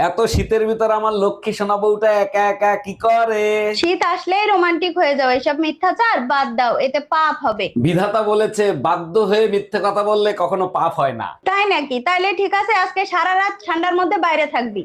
এত শীতের ভিতর আমার লক্ষ্মী সোনা বউটা একা একা কি করে? শীত আসলেই রোমান্টিক হয়ে যাও, এসব মিথ্যাচার বাদ দাও, এতে পাপ হবে। বিধাতা বলেছে বাধ্য হয়ে মিথ্যে কথা বললে কখনো পাপ হয় না। তাই নাকি? তাইলে ঠিক আছে, আজকে সারা রাত ঠান্ডার মধ্যে বাইরে থাকবি।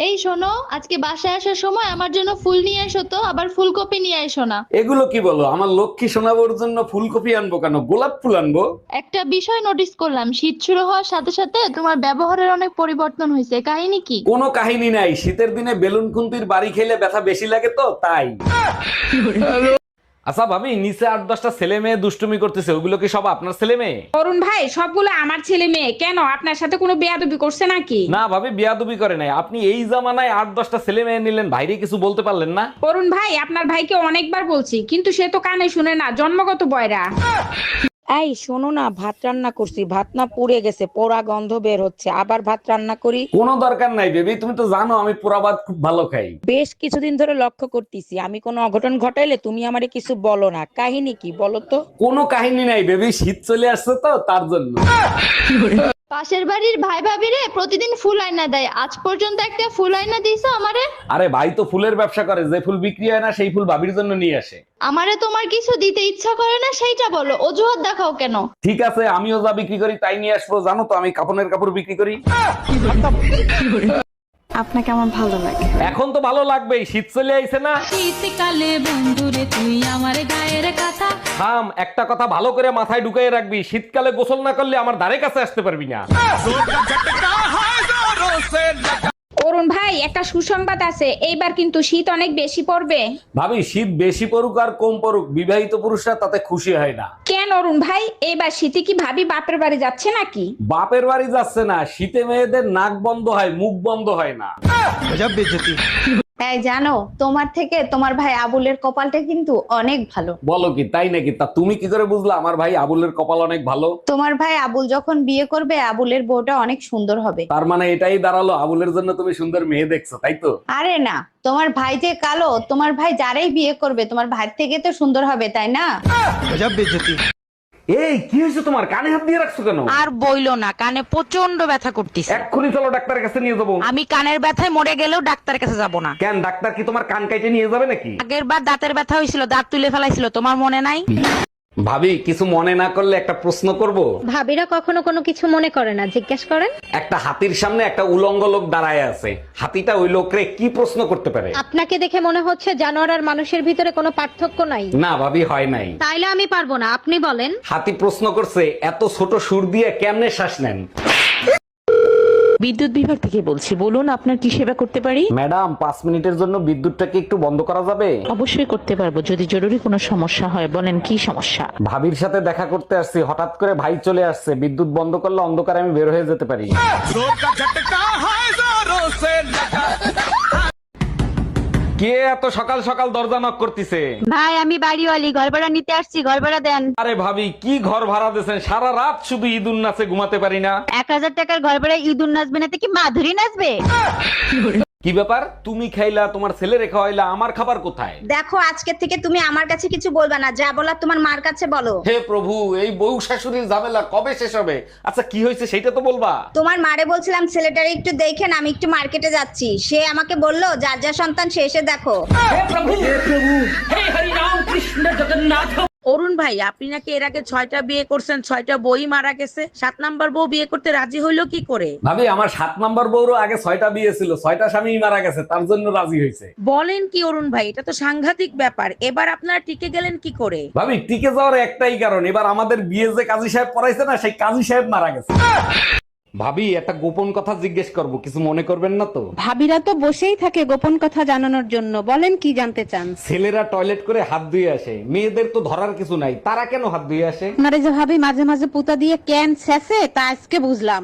এই শোনো, আজকে বাসায় আসার সময় আমার জন্য ফুল নিয়ে এসো তো, আবার ফুলকপি নিয়ে এসো না। এগুলো কি বলো? আমার লক্ষ্মী সোনা বউর জন্য ফুলকপি আনবো কেন? গোলাপ ফুল আনবো। একটা বিষয় নোটিস করলাম, শীত শুরু হওয়ার সাথে সাথে তোমার ব্যবহারের অনেক পরিবর্তন হয়েছে, কাহিনী কি? কোনো কাহিনী নাই, শীতের দিনে বেলুন খুন্তির বাড়ি খেলে ব্যথা বেশি লাগে তো তাই। আচ্ছা ভাবি, নিচে 8-10টা ছেলে মেয়ে দুষ্টুমি করতেছে, ওগুলো কি সব আপনার ছেলে মেয়ে? অরুণ ভাই, সবগুলো আমার ছেলে মেয়ে। কেন, আপনার সাথে কোনো বেয়াদবি করছে নাকি? না ভাবি, বিয়াদবি করে নাই। আপনি এই জামানায় 8-10টা ছেলে মেয়ে নিলেন, ভাইরে কিছু বলতে পারলেন না? অরুণ ভাই, আপনার ভাইকে অনেকবার বলছি, কিন্তু সে তো কানে শুনে না, জন্মগত বয়রা। এই শোনো না, ভাত রান্না করছি, ভাত না পুড়ে গেছে, পোড়া গন্ধ বের হচ্ছে, আবার ভাত রান্না করি? কোনো দরকার নাই বেবি, তুমি তো জানো আমি পোড়া ভাত খুব ভালো খাই। বেশ কিছুদিন ধরে লক্ষ্য করতেছি, আমি কোনো অঘটন ঘটাইলে তুমি আমারে কিছু বলো না। কাহিনী কি বলো তো? কোনো কাহিনী নাই বেবি, শীত চলে আসছে তো তার জন্য। পাশের বাড়ির ভাই ভাবিরে প্রতিদিন ফুল আয়না দেয়, আজ পর্যন্ত একটা ফুল আয়না দিয়েছো আমারে? আরে ভাই তো ফুলের ব্যবসা করে, যে ফুল বিক্রি হয় না সেই ফুল ভাবির জন্য নিয়ে আসে। আমারে তোমার কিছু দিতে ইচ্ছা করে না সেইটা বলো, অজুহাত দেখাও কেন? ঠিক আছে, আমিও যা বিক্রি করি তাই নিয়ে আসবো। জানো তো আমি কাপড়ের কাপড় বিক্রি করি। আপনাকে আমার ভালো লাগে। এখন তো ভালো লাগবেই, শীত চলে আইছে না। শীতকালে বন্ধুরে তুই আমার গায়ের কথা। থাম, একটা কথা ভালো করে মাথায় ঢুকাই রাখবি, শীতকালে গোসল না করলে আমার ধারে কাছে আসতে পারবি না। অরুণ ভাই, একটা সুসংবাদ আছে, এইবার কিন্তু শীত অনেক বেশি পড়বে। ভাবি, শীত বেশি পড়ুক আর কম পড়ুক, বিবাহিত পুরুষরা তাতে খুশি হয় না। কেন অরুণ ভাই, এইবার শীতে কি ভাবি বাপের বাড়ি যাচ্ছে নাকি? বাপের বাড়ি যাচ্ছে না, শীতে মেয়েদের নাক বন্ধ হয়, মুখ বন্ধ হয় না। তাই জানো, তোমার থেকে তোমার ভাই আবুলের কপালটা কিন্তু অনেক ভালো। বলো কি, তাই নাকি? তা তুমি কি করে বুঝলা আমার ভাই আবুলের কপাল অনেক ভালো? তোমার ভাই আবুল যখন বিয়ে করবে, আবুলের বউটা অনেক সুন্দর হবে। তার মানে এটাই দাঁড়ালো আবুলের জন্য তুমি সুন্দর মেয়ে দেখছো, তাই তো? আরে না, তোমার ভাই যে কালো, তোমার ভাই যারাই বিয়ে করবে তোমার ভাই থেকে তো সুন্দর হবে, তাই না? এই কি হয়েছে তোমার? কানে হাত দিয়ে রাখছো কেন? আর বইলো না, কানে প্রচন্ড ব্যথা করতেছে। এক্ষুনি চলো ডাক্তারের কাছে নিয়ে যাবো। আমি কানের ব্যথায় মরে গেলেও ডাক্তারের কাছে যাব না। কেন, ডাক্তার কি তোমার কান কাইটে নিয়ে যাবে নাকি? আগের বার দাঁতের ব্যথা হয়েছিল, দাঁত তুলে ফেলাইছিল, তোমার মনে নাই? ভাবি, কিছু মনে না করলে একটা প্রশ্ন করব। ভাবিরা কখনো কোনো কিছু মনে করে না, জিজ্ঞেস করেন। একটা হাতির সামনে একটা উলঙ্গ লোক দাঁড়ায় আছে, হাতিটা ওই লোকরে কি প্রশ্ন করতে পারে? আপনাকে দেখে মনে হচ্ছে জানোয়ার আর মানুষের ভিতরে কোনো পার্থক্য নাই। না ভাবি, হয় নাই। তাইলে আমি পারবো না, আপনি বলেন। হাতি প্রশ্ন করছে, এত ছোট সুর দিয়ে কেমনে শ্বাস নেন? বিদ্যুৎ বিভাগ থেকে বলছি, বলুন আপনার কি সেবা করতে পারি? ম্যাডাম, 5 মিনিটের জন্য বিদ্যুৎটাকে একটু বন্ধ করা যাবে? অবশ্যই করতে পারবো, যদি জরুরি কোনো সমস্যা হয়। বলেন কি সমস্যা? ভাবির সাথে দেখা করতে আসছি, হঠাৎ করে ভাই চলে আসছে, বিদ্যুৎ বন্ধ করলে অন্ধকারে আমি বের হয়ে যেতে পারি। কে এত সকাল সকাল দরজা নক করতেছে? ভাই, আমি বাড়িওয়ালি, ঘর ভাড়া নিতে আসছি, ঘর ভাড়া দেন। আরে ভাবি, কি ঘর ভাড়া দিয়েছেন? সারা রাত শুধু ঈদুন নাচে ঘুমাতে পারি না। 1000 টাকার ঘর ভাড়া ইঁদুর নাচবে না তো কি মাধুরী নাচবে? কি ব্যাপার? তুমি খাইলা, তোমার ছেলে রেখা হইলা, আমার খাবার কোথায়? দেখো, আজকে থেকে তুমি আমার কাছে কিছু বলবা না, যা বলার তোমার মার কাছে বলো। হে প্রভু, এই বউ শাশুড়ির ঝামেলা কবে শেষ হবে? আচ্ছা কি হয়েছে সেটা তো বলবা। তোমার মারে বলছিলাম ছেলেটারে একটু দেখেন, আমি একটু মার্কেটে যাচ্ছি। সে আমাকে বললো যার যা সন্তান সে এসে দেখো। অরুণ ভাই, আপনি নাকি এর আগে 6টা বিয়ে করছেন, 6টা বই মারা গেছে, 7 নাম্বার বউ বিয়ে করতে রাজি হইলো কি করে? ভাবি, আমার 7 নম্বর বউরও আগে 6টা বিয়ে ছিল, 6টা স্বামী মারা গেছে, তার জন্য রাজি হয়েছে। বলেন কি অরুণ ভাই, এটা তো সাংঘাতিক ব্যাপার। এবার আপনারা টিকে গেলেন কি করে? ভাবি, টিকে যাওয়ার একটাই কারণ, এবার আমাদের বিয়ে যে কাজী সাহেব পড়াইছে না, সেই কাজী সাহেব মারা গেছে। ভাবি, একটা গোপন কথা জিজ্ঞেস করব, কিছু মনে করবেন না তো? ভাবিরা তো বসেই থাকে গোপন কথা জানানোর জন্য, বলেন কি জানতে চান। ছেলেরা টয়লেট করে হাত ধুয়ে আসে, মেয়েদের তো ধরার কিছু নাই, তারা কেন হাত ধুয়ে আসে? আপনারা যে ভাবি মাঝে মাঝে পুতা দিয়ে ক্যান ছেঁচে, তা আজকে বুঝলাম।